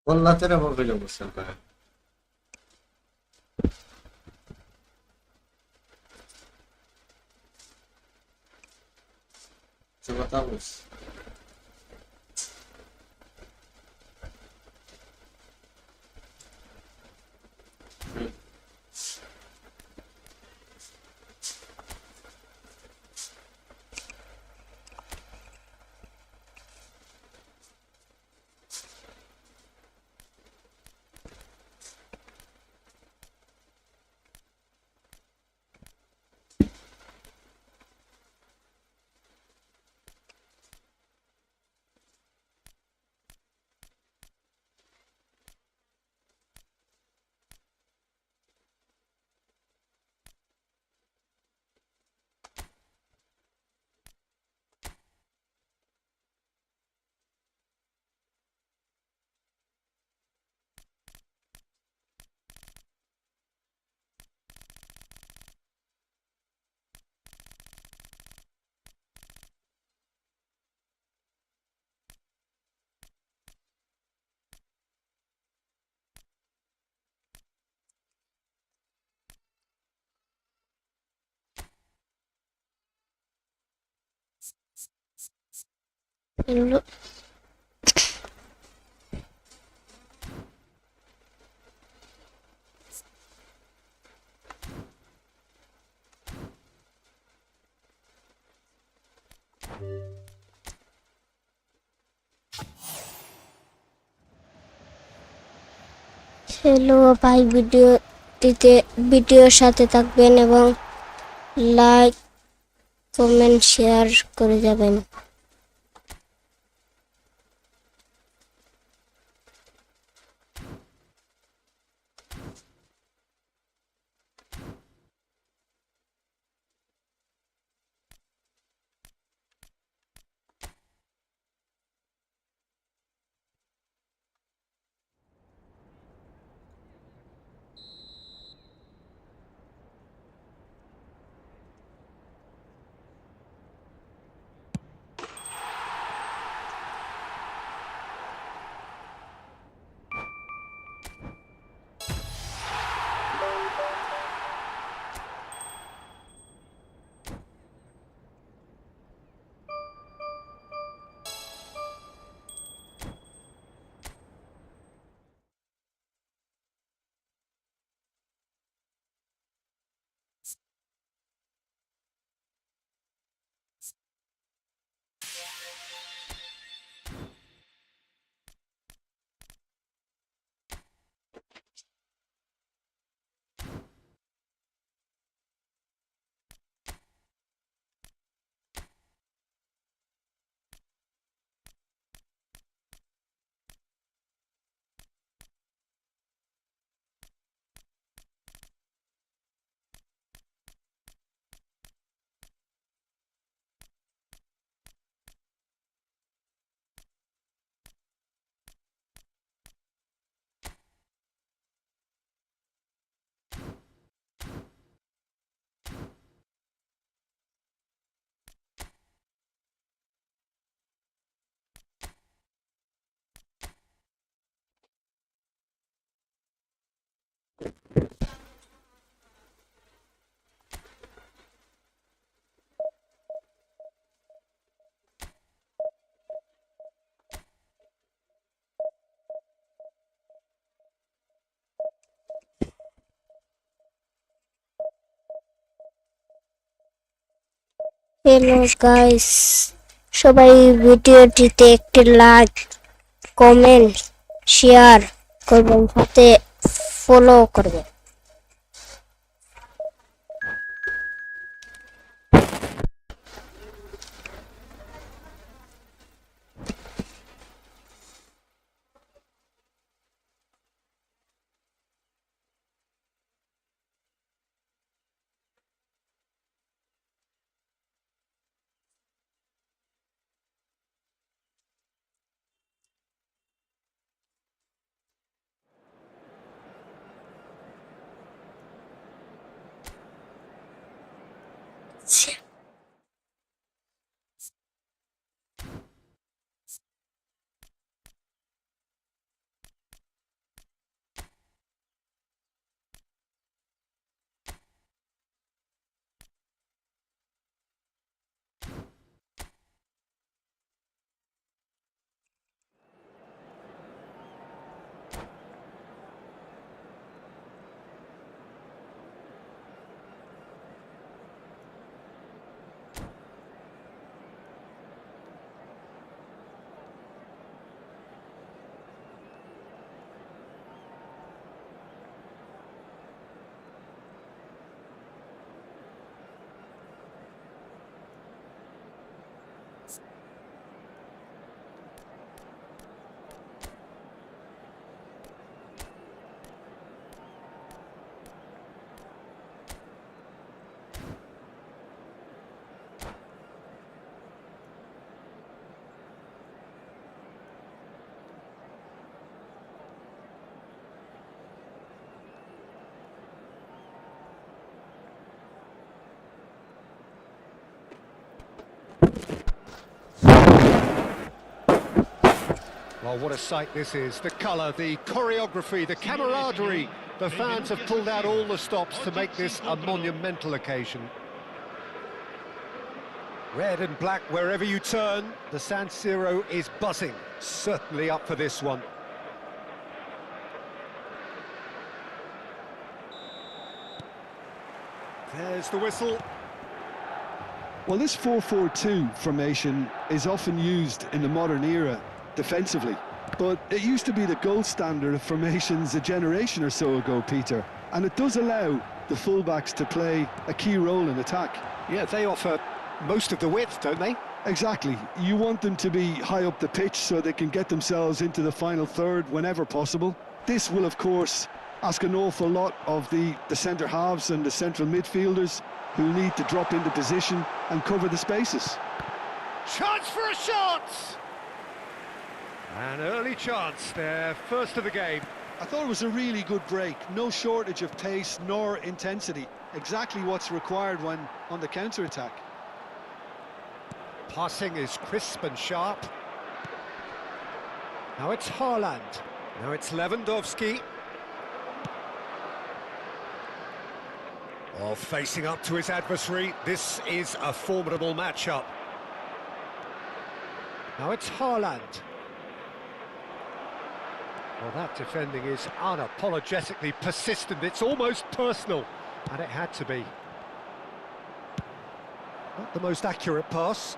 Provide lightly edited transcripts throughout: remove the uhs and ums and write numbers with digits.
والله ترى ما فيلم السبعة. شو بطلس؟ Hello, hello ভাই, ভিডিওর সাথে থাকবেন এবং লাইক কমেন্ট শেয়ার করে যাবেন। হ্যালো গাইস, সবাই ভিডিওটিতে একটি লাইক কমেন্ট শেয়ার করবেন, সাথে ফলো করবেন। Well, what a sight this is. The colour, the choreography, the camaraderie. The fans have pulled out all the stops to make this a monumental occasion. Red and black wherever you turn, the San Siro is buzzing. Certainly up for this one. There's the whistle. Well, this 4-4-2 formation is often used in the modern era defensively, but it used to be the gold standard of formations a generation or so ago, Peter, and it does allow the fullbacks to play a key role in attack. Yeah, they offer most of the width, don't they? Exactly. You want them to be high up the pitch so they can get themselves into the final third whenever possible. This will, of course, ask an awful lot of the centre halves and the central midfielders, who need to drop into position and cover the spaces. Chance for a shot! An early chance, their first of the game. I thought it was a really good break. No shortage of pace nor intensity. Exactly what's required when on the counter-attack. Passing is crisp and sharp. Now it's Haaland. Now it's Lewandowski. Oh, facing up to his adversary. This is a formidable matchup. Now it's Haaland. Well, that defending is unapologetically persistent. It's almost personal, and it had to be. Not the most accurate pass.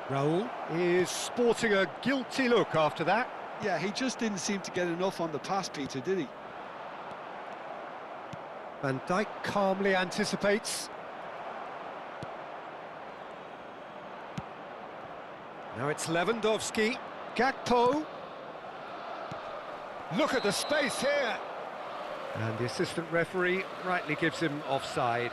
Raul is sporting a guilty look after that. Yeah, he just didn't seem to get enough on the pass, Peter, did he? Van Dijk calmly anticipates. Now it's Lewandowski. Gakpo. Look at the space here. And the assistant referee rightly gives him offside.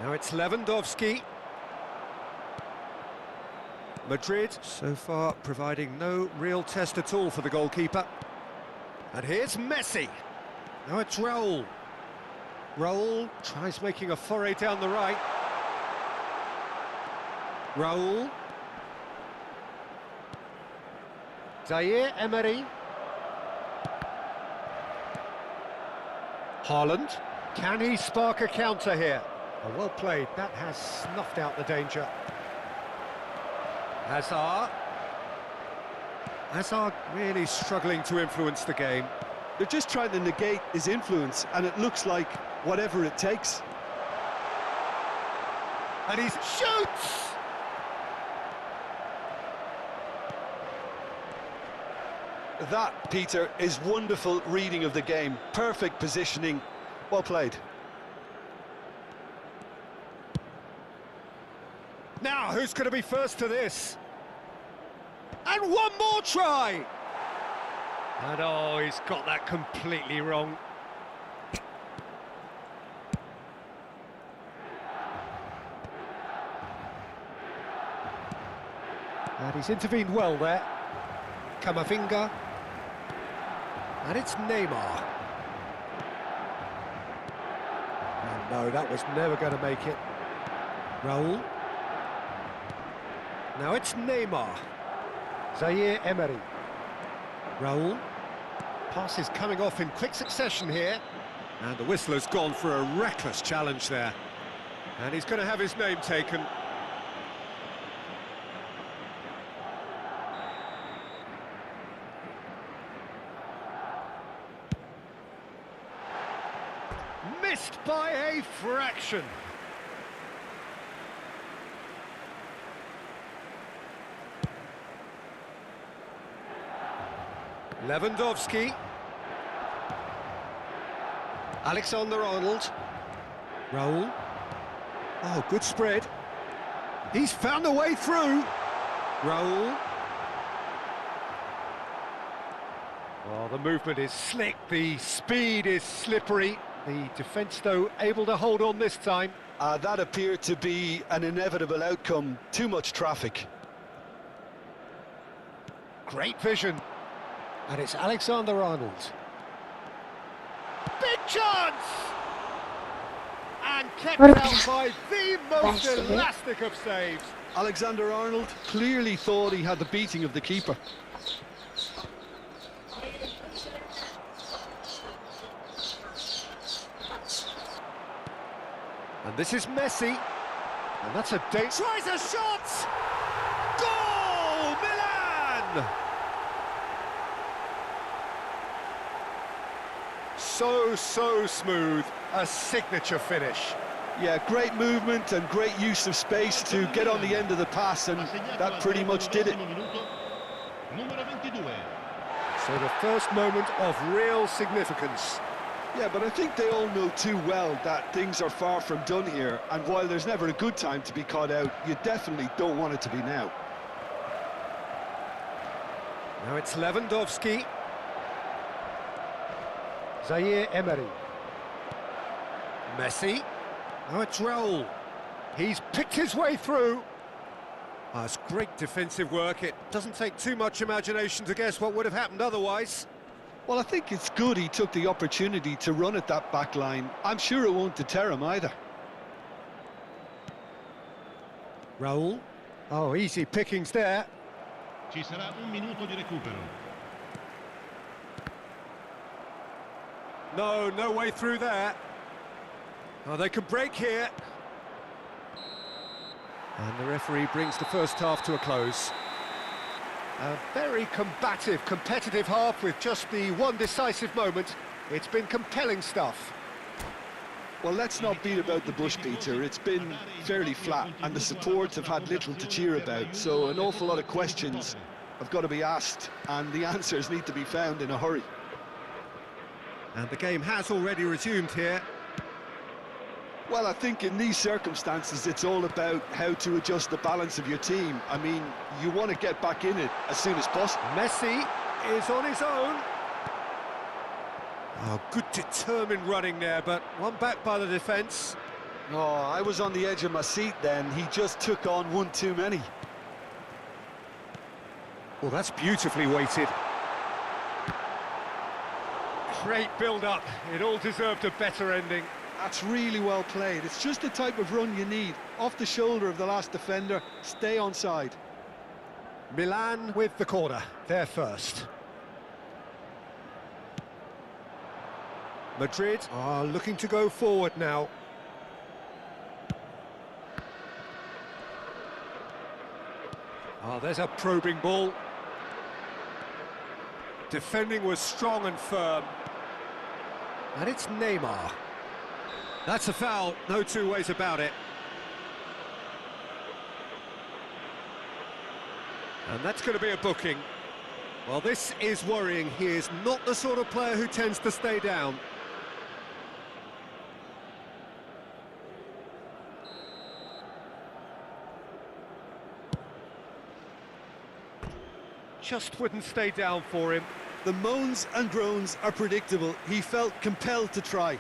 Now it's Lewandowski. Madrid so far providing no real test at all for the goalkeeper. And here's Messi. Now it's Raul. Raul tries making a foray down the right. Raul. Zaire Emery. Haaland. Can he spark a counter here? Oh, well played. That has snuffed out the danger. Hazard. Hazard really struggling to influence the game. They're just trying to negate his influence, and it looks like whatever it takes. And he shoots! That, Peter, is wonderful reading of the game. Perfect positioning. Well played. Now, who's going to be first to this? And one more try! And oh, he's got that completely wrong. And he's intervened well there. Camavinga. And it's Neymar. And no, that was never going to make it. Raul. Now it's Neymar. Zaire Emery. Raul. Pass is coming off in quick succession here. And the whistler's gone for a reckless challenge there. And he's going to have his name taken. Missed by a fraction. Lewandowski. Alexander-Arnold. Raul. Oh, good spread. He's found a way through. Raul. Oh, the movement is slick, the speed is slippery. The defence, though, able to hold on this time. That appeared to be an inevitable outcome. Too much traffic. Great vision. And it's Alexander-Arnold. Big chance! And kept What out by the most That's it. elastic of saves. Alexander-Arnold clearly thought he had the beating of the keeper. And this is Messi. And that's a date. Tries a shot! Goal! Milan! So smooth. A signature finish. Yeah, great movement and great use of space to get on the end of the pass, and that pretty much did it. So the first moment of real significance. Yeah, but I think they all know too well that things are far from done here, and while there's never a good time to be caught out, you definitely don't want it to be now. Now it's Lewandowski. Zaire Emery. Messi. Now it's Raul. He's picked his way through. That's great defensive work. It doesn't take too much imagination to guess what would have happened otherwise. Well, I think it's good he took the opportunity to run at that back line. I'm sure it won't deter him either. Raul. Oh, easy pickings there. Ci sarà un minuto di recupero. No way through there. Oh, they can break here. And the referee brings the first half to a close. A very combative, competitive half with just the one decisive moment. It's been compelling stuff. Well, let's not beat about the bush, Peter. It's been fairly flat, and the support have had little to cheer about, so an awful lot of questions have got to be asked, and the answers need to be found in a hurry. And the game has already resumed here. Well, I think in these circumstances, it's all about how to adjust the balance of your team. I mean, you want to get back in it as soon as possible. Messi is on his own. Oh, good determined running there, but one back by the defence. Oh, I was on the edge of my seat then. He just took on one too many. Well, that's beautifully weighted. Great build-up. It all deserved a better ending. That's really well played. It's just the type of run you need. Off the shoulder of the last defender, stay onside. Milan with the corner, they're first. Madrid are looking to go forward now. Oh, there's a probing ball. Defending was strong and firm. And it's Neymar. That's a foul, no two ways about it. And that's going to be a booking. Well, this is worrying. He is not the sort of player who tends to stay down. Just wouldn't stay down for him. The moans and groans are predictable. He felt compelled to try.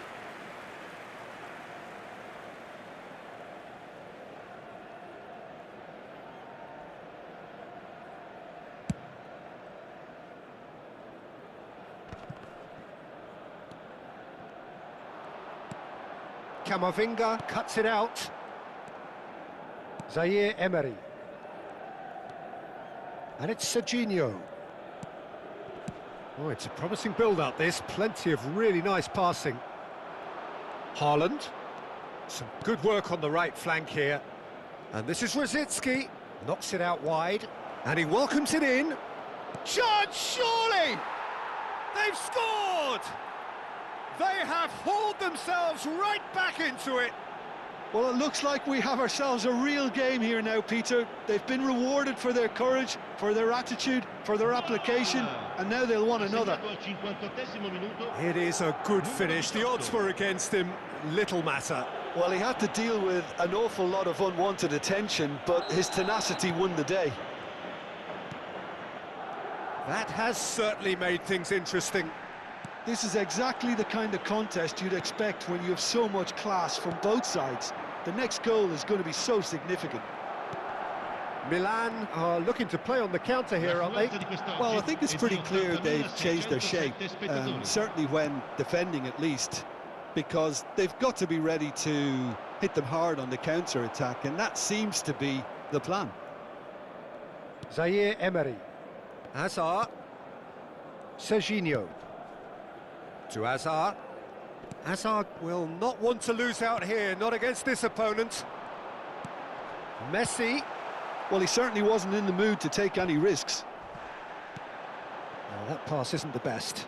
Camavinga cuts it out. Zaire Emery. And it's Serginho. Oh, it's a promising build-up, this. Plenty of really nice passing. Haaland. Some good work on the right flank here. And this is Rosicki. Knocks it out wide. And he welcomes it in. Chance, surely! They've scored! They have hauled themselves right back into it. Well, it looks like we have ourselves a real game here now, Peter. They've been rewarded for their courage, for their attitude, for their application, and now they'll want another. It is a good finish. The odds were against him. Little matter. Well, he had to deal with an awful lot of unwanted attention, but his tenacity won the day. That has certainly made things interesting. This is exactly the kind of contest you'd expect when you have so much class from both sides. The next goal is going to be so significant. Milan are looking to play on the counter here, aren't they? Well, I think it's pretty clear they've changed their shape, certainly when defending at least, because they've got to be ready to hit them hard on the counter-attack, and that seems to be the plan. Zaire Emery. Hazard. Serginho. To Hazard. Hazard will not want to lose out here, not against this opponent. Messi. Well, he certainly wasn't in the mood to take any risks. Well, that pass isn't the best.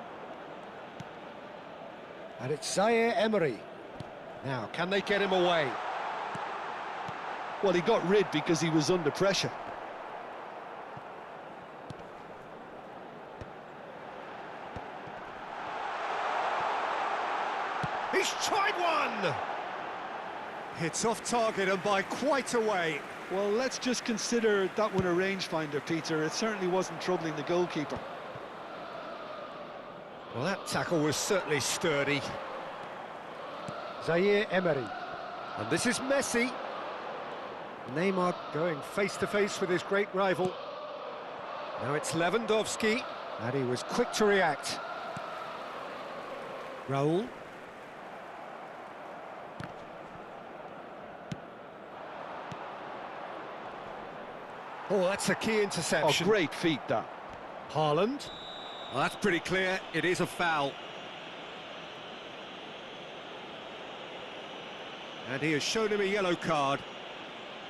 And it's Zaire Emery. Now, can they get him away? Well, he got rid because he was under pressure. He's tried one! It's off target and by quite a way. Well, let's just consider that one a rangefinder, Peter. It certainly wasn't troubling the goalkeeper. Well, that tackle was certainly sturdy. Zaire Emery. And this is Messi. Neymar going face-to-face with his great rival. Now it's Lewandowski, and he was quick to react. Raul. Oh, that's a key Oh, interception. great feat, that. Haaland. Well, that's pretty clear. It is a foul. And he has shown him a yellow card.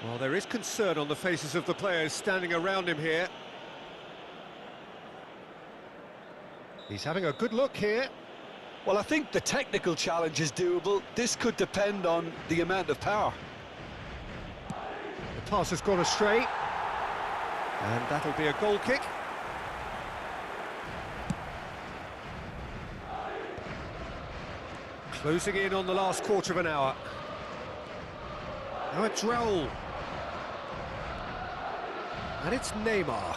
Well, there is concern on the faces of the players standing around him here. He's having a good look here. Well, I think the technical challenge is doable. This could depend on the amount of power. The pass has gone astray. And that'll be a goal kick. Closing in on the last quarter of an hour. Now it's Raul. And it's Neymar.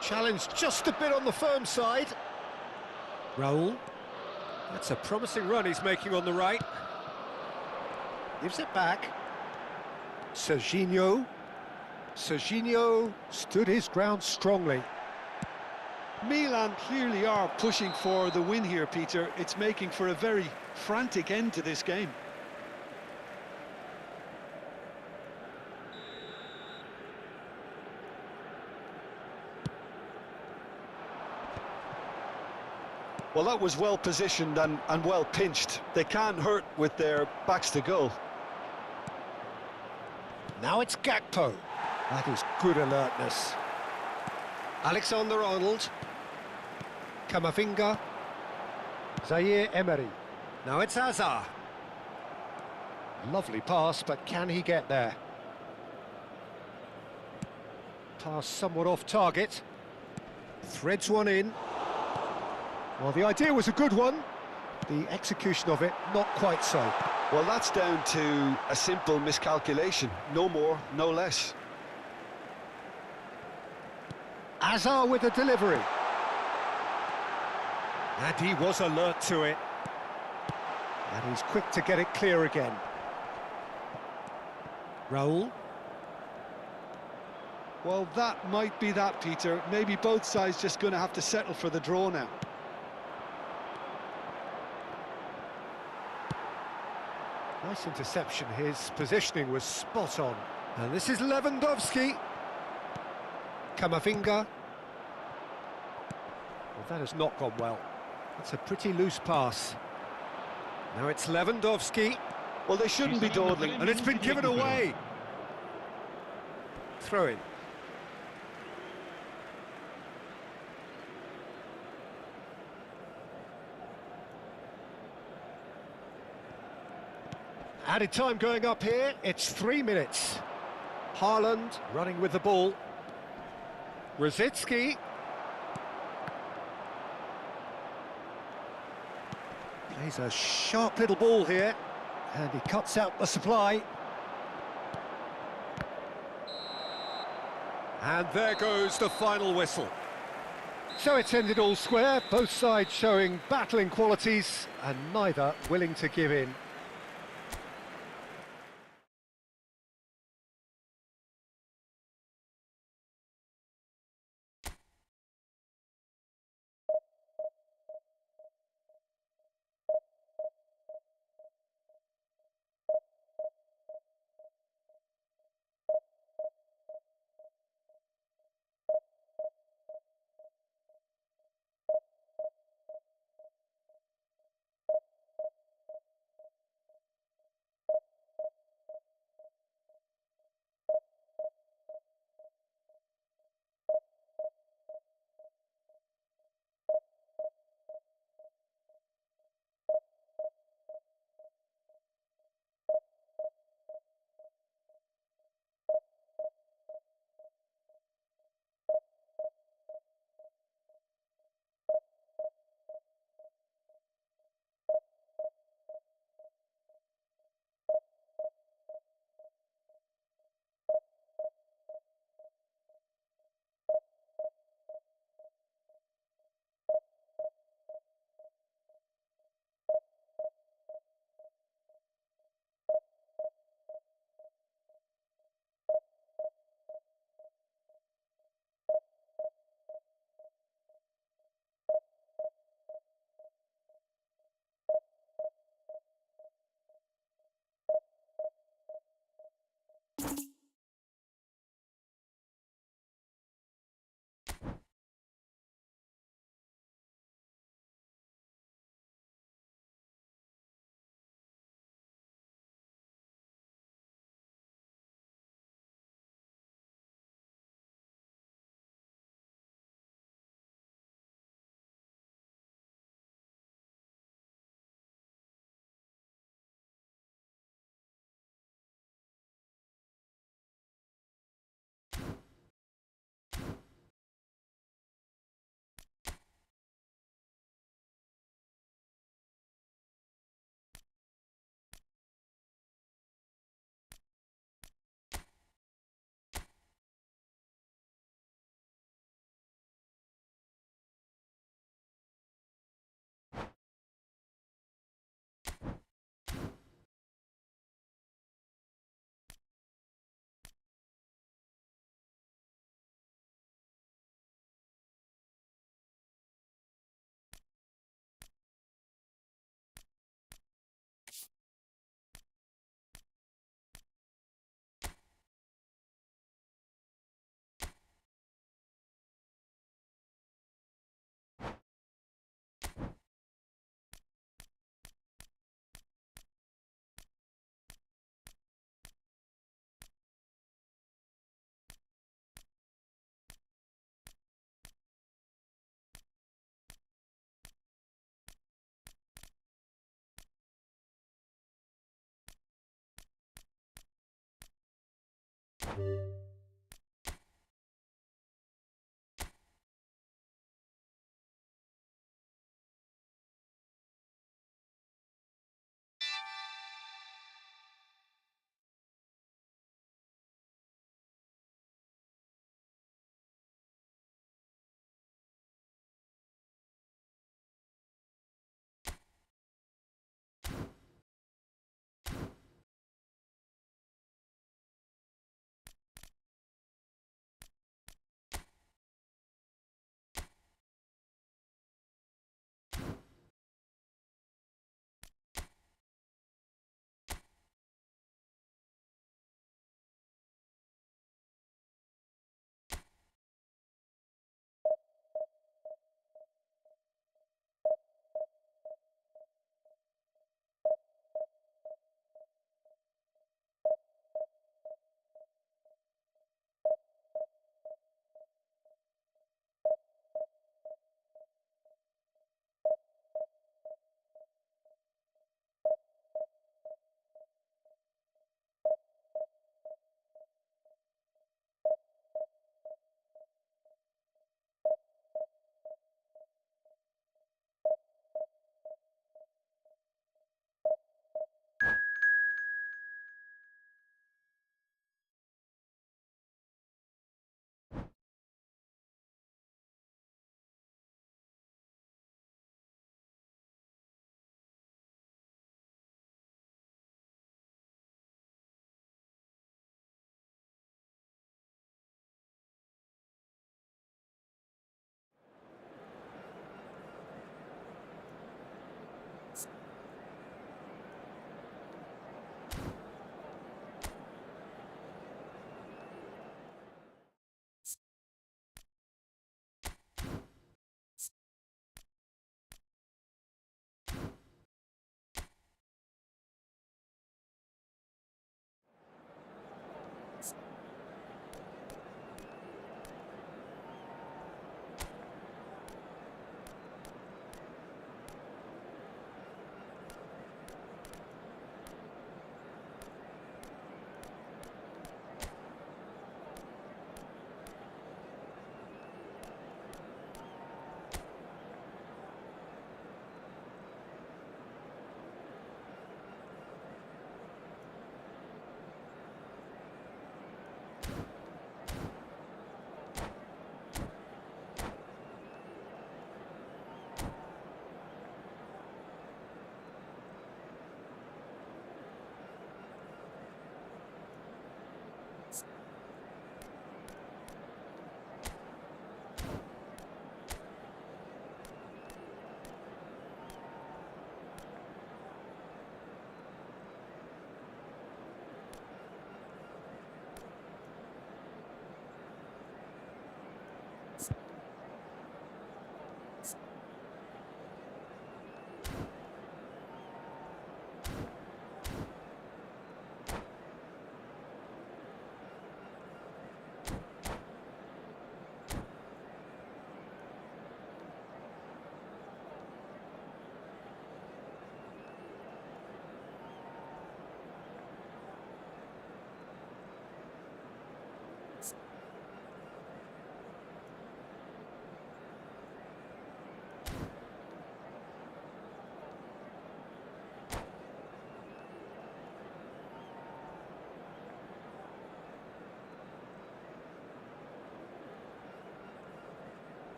Challenge just a bit on the firm side. Raul. That's a promising run he's making on the right. Gives it back. Serginho. Serginho stood his ground strongly. Milan clearly are pushing for the win here, Peter. It's making for a very frantic end to this game. Well, that was well positioned and well pinched. They can't hurt with their backs to goal. Now it's Gakpo. That is good alertness. Alexander-Arnold. Camavinga. Zaire Emery. Now it's Hazard. Lovely pass, but can he get there? Pass somewhat off target. Threads one in. Well, the idea was a good one. The execution of it, not quite so. Well, that's down to a simple miscalculation. No more, no less. Hazard with the delivery. And he was alert to it. And he's quick to get it clear again. Raul. Well, that might be that, Peter. Maybe both sides just going to have to settle for the draw now. Nice interception. His positioning was spot on. And this is Lewandowski. Camavinga. Well, that has not gone well. It's a pretty loose pass. Now it's Lewandowski. Well, they shouldn't be dawdling. And it's been given away. Throw in. Added time going up here, it's 3 minutes. Haaland running with the ball. Rosicki. Plays a sharp little ball here, and he cuts out the supply. And there goes the final whistle. So it's ended all square, both sides showing battling qualities, and neither willing to give in.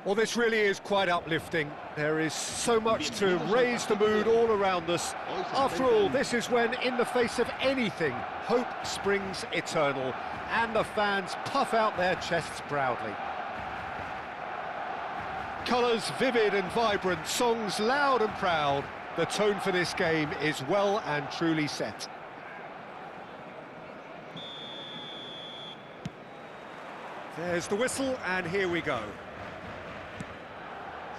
Well, this really is quite uplifting. There is so much to raise the mood all around us. After all, this is when, in the face of anything, hope springs eternal, and the fans puff out their chests proudly. Colours vivid and vibrant, songs loud and proud. The tone for this game is well and truly set. There's the whistle, and here we go.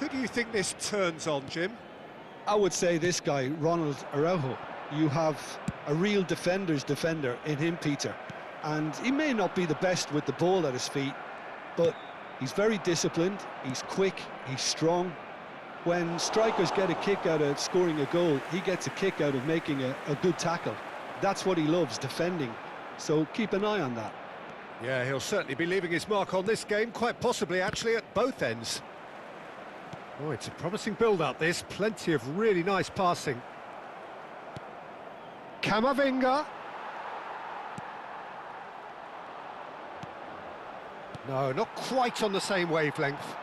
Who do you think this turns on, Jim? I would say this guy, Ronald Araujo. You have a real defender's defender in him, Peter. And he may not be the best with the ball at his feet, but he's very disciplined, he's quick, he's strong, When strikers get a kick out of scoring a goal, he gets a kick out of making a good tackle. That's what he loves, defending. So keep an eye on that. Yeah, he'll certainly be leaving his mark on this game, quite possibly actually at both ends. Oh, it's a promising build-up this, plenty of really nice passing. Camavinga. No, not quite on the same wavelength.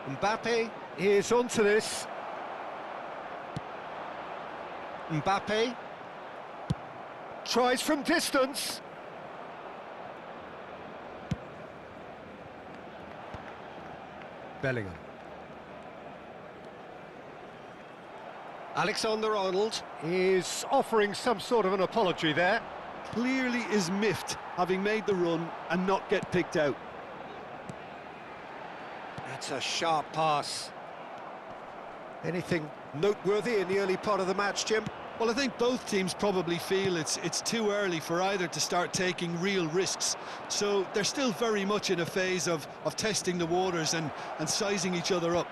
Mbappe is onto this. Mbappe tries from distance. Bellingham. Alexander-Arnold is offering some sort of an apology there. Clearly is miffed, having made the run and not get picked out. That's a sharp pass. Anything noteworthy in the early part of the match, Jim? Well, I think both teams probably feel it's too early for either to start taking real risks. So they're still very much in a phase of testing the waters and sizing each other up.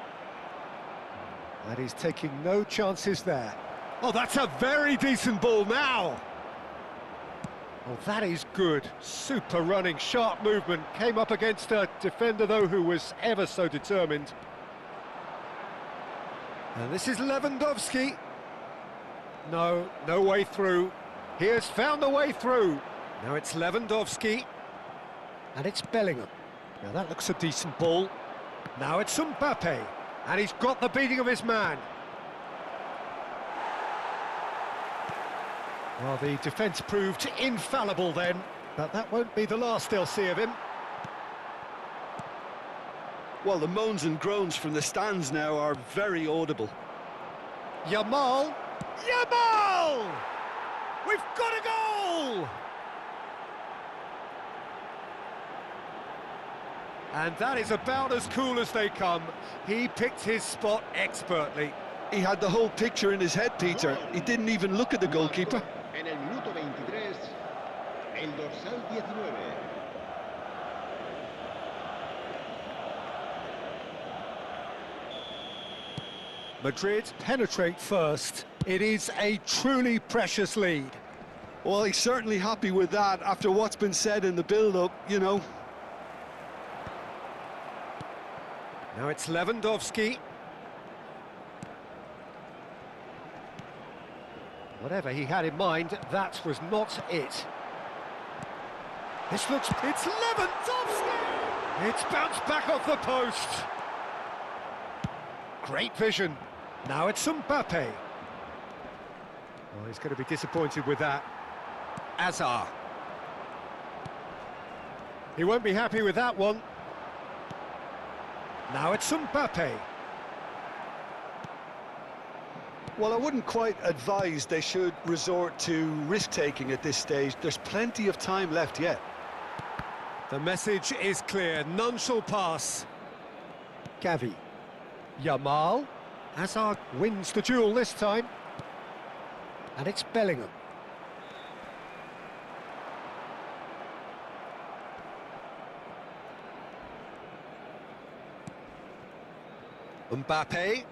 And he's taking no chances there. Oh, that's a very decent ball now. Oh, that is good. Super running, sharp movement. Came up against a defender, though, who was ever so determined. And this is Lewandowski. No, no way through. He has found the way through. Now it's Lewandowski. And it's Bellingham. Now that looks a decent ball. Now it's Mbappe. And he's got the beating of his man. Well, the defence proved infallible then, but that won't be the last they'll see of him. Well, the moans and groans from the stands now are very audible. Yamal! Yamal! We've got a goal! And that is about as cool as they come. He picked his spot expertly. He had the whole picture in his head, Peter. He didn't even look at the goalkeeper. En el minuto 23, el dorsal 19. Madrid penetrate first. It is a truly precious lead. Well, he's certainly happy with that after what's been said in the build-up, you know. Now it's Lewandowski. Whatever he had in mind, that was not it. This looks... It's Lewandowski! It's bounced back off the post. Great vision. Now it's Mbappe. Oh, he's going to be disappointed with that. Azar. He won't be happy with that one. Now it's Mbappe. Well, I wouldn't quite advise they should resort to risk-taking at this stage. There's plenty of time left yet. The message is clear. None shall pass. Gavi. Yamal. Hazard wins the duel this time. And it's Bellingham. Mbappe.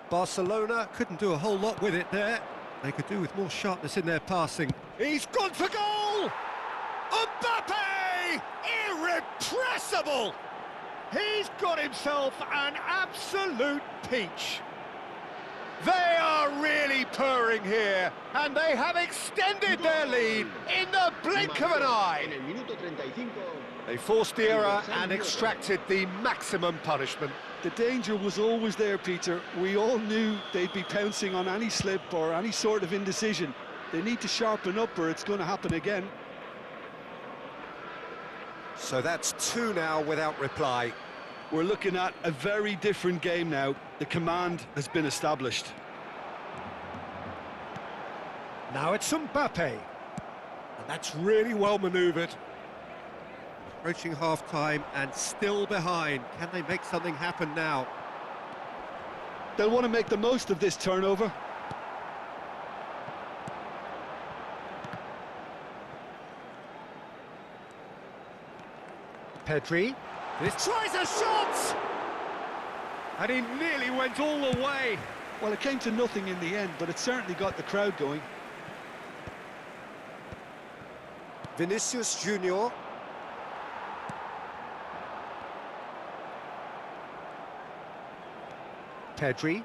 Barcelona couldn't do a whole lot with it there. They could do with more sharpness in their passing. He's gone for goal! Mbappe! Irrepressible! He's got himself an absolute peach. They are really purring here, and they have extended their lead in the blink of an eye. En el minuto 35. They forced the error and extracted the maximum punishment. The danger was always there, Peter. We all knew they'd be pouncing on any slip or any sort of indecision. They need to sharpen up or it's going to happen again. So that's 2 now without reply. We're looking at a very different game now. The command has been established. Now it's Mbappe. And that's really well manoeuvred. Approaching half-time and still behind. Can they make something happen now? They'll want to make the most of this turnover. Pedri. This tries a shot! And he nearly went all the way. Well, it came to nothing in the end, but it certainly got the crowd going. Vinicius Junior. Pedri.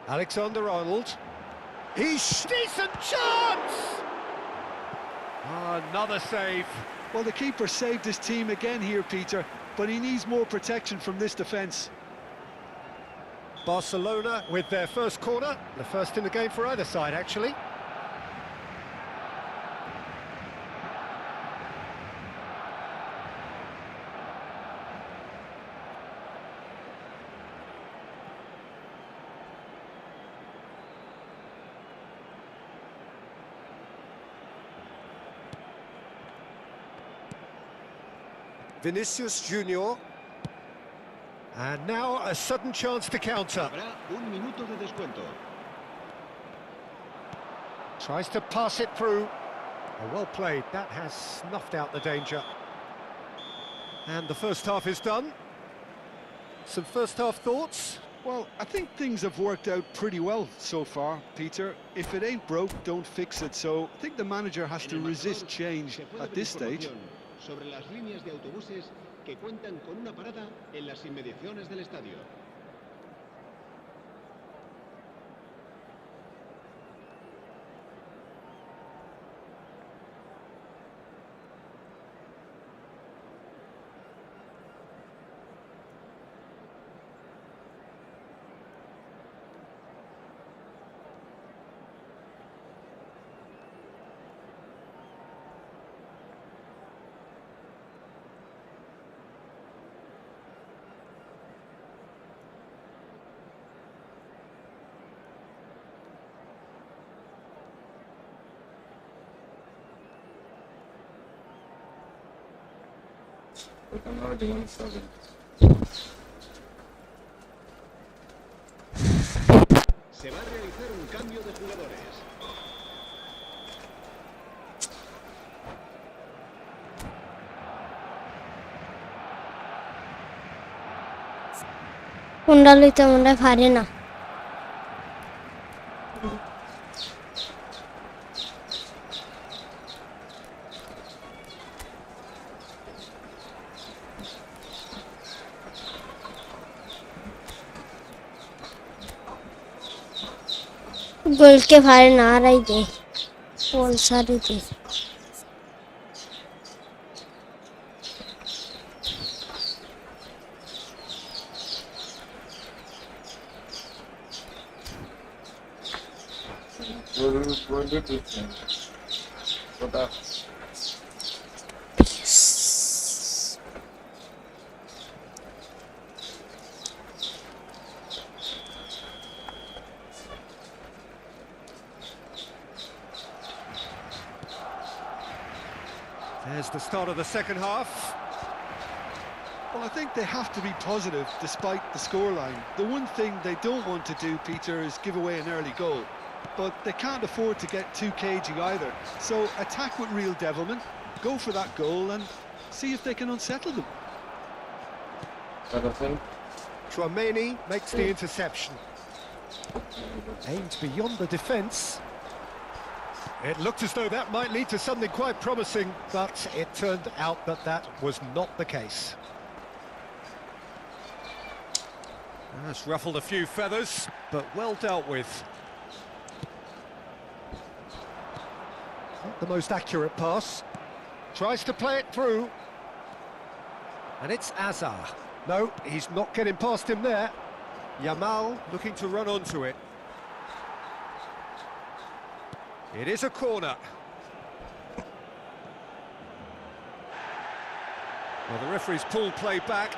Alexander-Arnold. Decent chance! Another save. Well, the keeper saved his team again here, Peter, but he needs more protection from this defence. Barcelona with their first corner, the first in the game for either side, actually. Vinicius Junior. And now a sudden chance to counter. Habrá un minuto de descuento. Tries to pass it through. Oh, well played. That has snuffed out the danger. And the first half is done. Some first half thoughts? Well, I think things have worked out pretty well so far, Peter. If it ain't broke, don't fix it. So I think the manager has En to el resist marcador change se puede at ver this stage. información sobre las líneas de autobuses que cuentan con una parada en las inmediaciones del estadio. Porque no llegamos a ver. Se va a realizar un cambio de jugadores. কুন্ডালি তেমন পারে না। গোলকে পারে না হারাই দেয় বল সারি দেয়। Gol different. But that There's the start of the second half. Well, I think they have to be positive despite the scoreline. The one thing they don't want to do, Peter, is give away an early goal. But they can't afford to get too cagey either. So attack with real devilment, go for that goal and see if they can unsettle them. kind of thing. Chouameni makes the interception. Aimed beyond the defence. It looked as though that might lead to something quite promising, but it turned out that that was not the case. That's ruffled a few feathers, but well dealt with. Not the most accurate pass. Tries to play it through. And it's Azar. No, he's not getting past him there. Yamal looking to run onto it. It is a corner. Well, the referee's pulled play back.